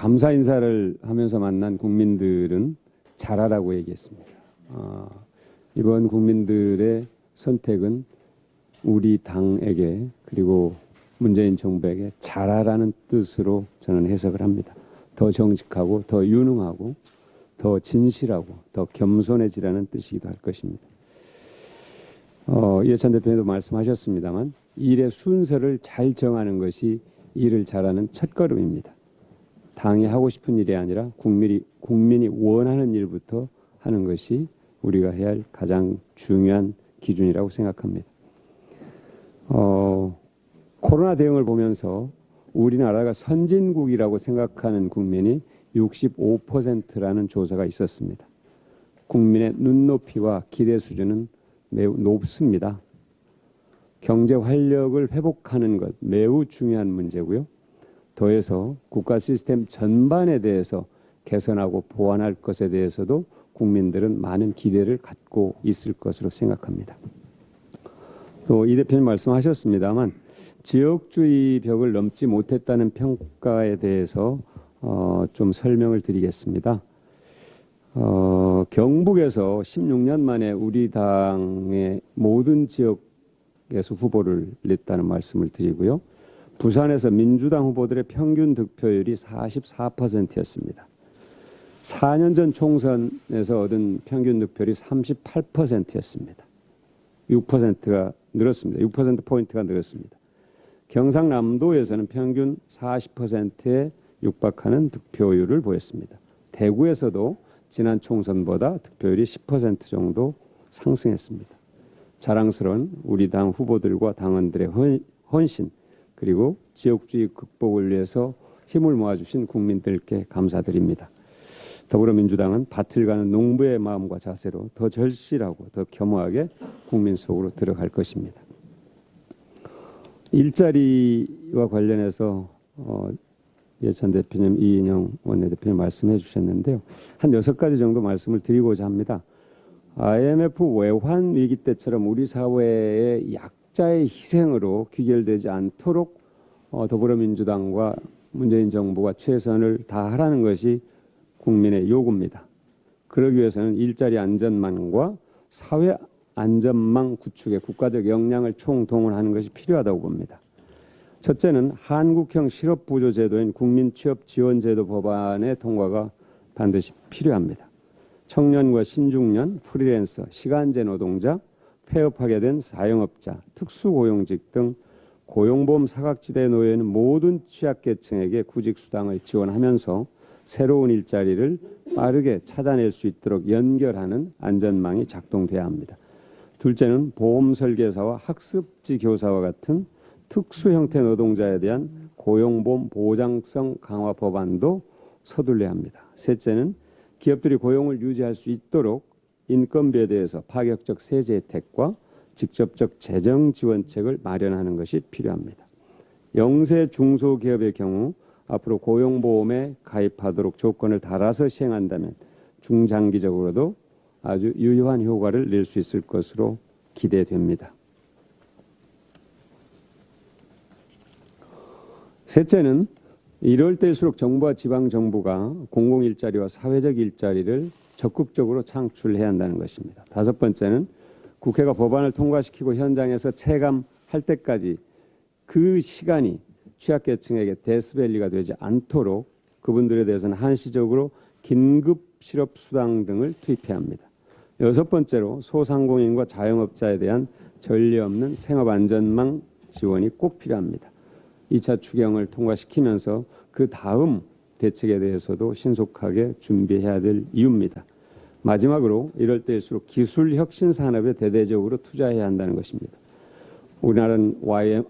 감사 인사를 하면서 만난 국민들은 잘하라고 얘기했습니다. 이번 국민들의 선택은 우리 당에게 그리고 문재인 정부에게 잘하라는 뜻으로 저는 해석을 합니다. 더 정직하고 더 유능하고 더 진실하고 더 겸손해지라는 뜻이기도 할 것입니다. 이해찬 대표님도 말씀하셨습니다만 일의 순서를 잘 정하는 것이 일을 잘하는 첫걸음입니다. 당이 하고 싶은 일이 아니라 국민이 원하는 일부터 하는 것이 우리가 해야 할 가장 중요한 기준이라고 생각합니다. 코로나 대응을 보면서 우리나라가 선진국이라고 생각하는 국민이 65%라는 조사가 있었습니다. 국민의 눈높이와 기대 수준은 매우 높습니다. 경제 활력을 회복하는 것 매우 중요한 문제고요. 더해서 국가 시스템 전반에 대해서 개선하고 보완할 것에 대해서도 국민들은 많은 기대를 갖고 있을 것으로 생각합니다. 또 이 대표님 말씀하셨습니다만 지역주의 벽을 넘지 못했다는 평가에 대해서 좀 설명을 드리겠습니다. 경북에서 16년 만에 우리 당의 모든 지역에서 후보를 냈다는 말씀을 드리고요. 부산에서 민주당 후보들의 평균 득표율이 44%였습니다. 4년 전 총선에서 얻은 평균 득표율이 38%였습니다. 6%가 늘었습니다. 6%포인트가 늘었습니다. 경상남도에서는 평균 40%에 육박하는 득표율을 보였습니다. 대구에서도 지난 총선보다 득표율이 10% 정도 상승했습니다. 자랑스러운 우리 당 후보들과 당원들의 헌신 그리고 지역주의 극복을 위해서 힘을 모아주신 국민들께 감사드립니다. 더불어민주당은 밭을 가는 농부의 마음과 자세로 더 절실하고 더 겸허하게 국민 속으로 들어갈 것입니다. 일자리와 관련해서 이해찬 대표님, 이인영 원내대표님 말씀해 주셨는데요. 한 6가지 정도 말씀을 드리고자 합니다. IMF 외환 위기 때처럼 우리 사회의 약자의 희생으로 귀결되지 않도록 더불어민주당과 문재인 정부가 최선을 다하라는 것이 국민의 요구입니다. 그러기 위해서는 일자리 안전망과 사회 안전망 구축에 국가적 역량을 총동원하는 것이 필요하다고 봅니다. 첫째는 한국형 실업부조제도인 국민취업지원제도 법안의 통과가 반드시 필요합니다. 청년과 신중년, 프리랜서, 시간제 노동자, 폐업하게 된 자영업자, 특수고용직 등 고용보험 사각지대에 놓여 있는 모든 취약계층에게 구직수당을 지원하면서 새로운 일자리를 빠르게 찾아낼 수 있도록 연결하는 안전망이 작동돼야 합니다. 둘째는 보험설계사와 학습지 교사와 같은 특수 형태 노동자에 대한 고용보험 보장성 강화 법안도 서둘러야 합니다. 셋째는 기업들이 고용을 유지할 수 있도록 인건비에 대해서 파격적 세제 혜택과 직접적 재정 지원책을 마련하는 것이 필요합니다. 영세 중소기업의 경우 앞으로 고용보험에 가입하도록 조건을 달아서 시행한다면 중장기적으로도 아주 유효한 효과를 낼 수 있을 것으로 기대됩니다. 셋째는 이럴 때일수록 정부와 지방정부가 공공일자리와 사회적 일자리를 적극적으로 창출해야 한다는 것입니다. 다섯 번째는 국회가 법안을 통과시키고 현장에서 체감할 때까지 그 시간이 취약계층에게 데스밸리가 되지 않도록 그분들에 대해서는 한시적으로 긴급 실업수당 등을 투입해야 합니다. 여섯 번째로 소상공인과 자영업자에 대한 전례 없는 생업안전망 지원이 꼭 필요합니다. 2차 추경을 통과시키면서 그 다음 대책에 대해서도 신속하게 준비해야 될 이유입니다. 마지막으로 이럴 때일수록 기술혁신 산업에 대대적으로 투자해야 한다는 것입니다. 우리나라는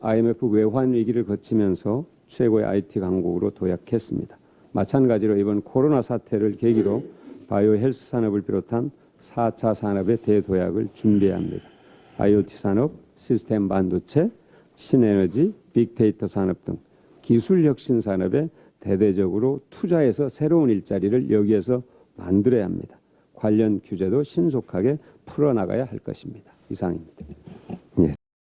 IMF 외환 위기를 거치면서 최고의 IT 강국으로 도약했습니다. 마찬가지로 이번 코로나 사태를 계기로 바이오 헬스 산업을 비롯한 4차 산업의 대도약을 준비해야 합니다. IoT 산업, 시스템 반도체, 신에너지, 빅데이터 산업 등 기술혁신 산업에 대대적으로 투자해서 새로운 일자리를 여기에서 만들어야 합니다. 관련 규제도 신속하게 풀어나가야 할 것입니다. 이상입니다.